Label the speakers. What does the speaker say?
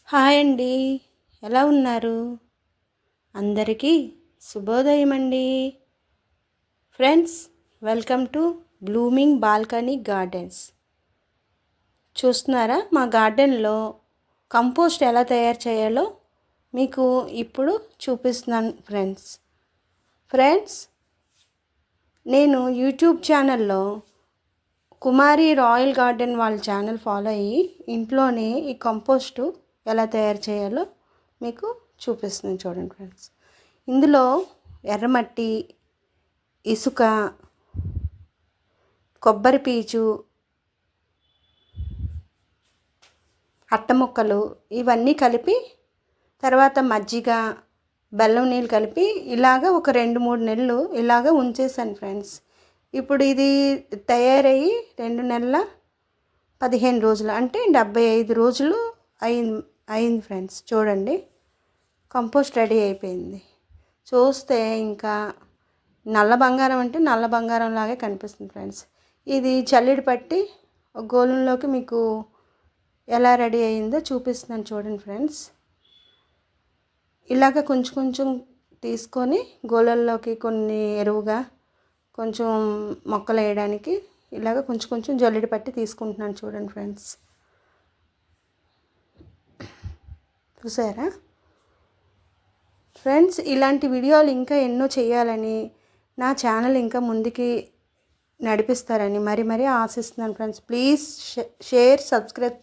Speaker 1: Hi అండి. ఎలా ఉన్నారు? అందరికీ శుభోదయం అండి. Friends, welcome to blooming balcony gardens. చూస్తున్నారా, మా గార్డెన్లో కంపోస్ట్ ఎలా తయారు చేయాలో మీకు ఇప్పుడు చూపిస్తున్నాను ఫ్రెండ్స్, నేను యూట్యూబ్ ఛానల్లో కుమారి రాయల్ గార్డెన్ వాళ్ళ ఛానల్ ఫాలో అయ్యి ఇంట్లోనే ఈ కంపోస్టు ఎలా తయారు చేయాలో మీకు చూపిస్తున్నాను చూడండి ఫ్రెండ్స్. ఇందులో ఎర్రమట్టి, ఇసుక, కొబ్బరి పీచు, అట్ట ముక్కలు ఇవన్నీ కలిపి, తర్వాత మజ్జిగ, బెల్లం నీళ్ళు కలిపి ఇలాగ ఒక 2-3 నెలలు ఇలాగ ఉంచేసాను ఫ్రెండ్స్. ఇప్పుడు ఇది తయారయ్యి 2 నెలల 15 రోజులు అంటే 75 రోజులు అయింది ఫ్రెండ్స్. చూడండి, కంపోస్ట్ రెడీ అయిపోయింది. చూస్తే ఇంకా నల్ల బంగారం అంటే నల్ల బంగారం లాగే కనిపిస్తుంది ఫ్రెండ్స్. ఇది చల్లిడి పట్టి ఒక గోళంలోకి మీకు ఎలా రెడీ అయిందో చూపిస్తున్నాను చూడండి ఫ్రెండ్స్. ఇలాగ కొంచెం కొంచెం తీసుకొని గోళంలోకి కొన్ని ఎరువుగా కొంచెం మొక్కలు వేయడానికి ఇలాగ కొంచెం కొంచెం జల్లెడ పట్టి తీసుకుంటున్నాను చూడండి ఫ్రెండ్స్. చూసారా ఫ్రెండ్స్, ఇలాంటి వీడియోలు ఇంకా ఎన్నో చేయాలని, నా ఛానల్ ఇంకా ముందుకి నడిపిస్తారని మరీ ఆశిస్తున్నాను ఫ్రెండ్స్. Please share, subscribe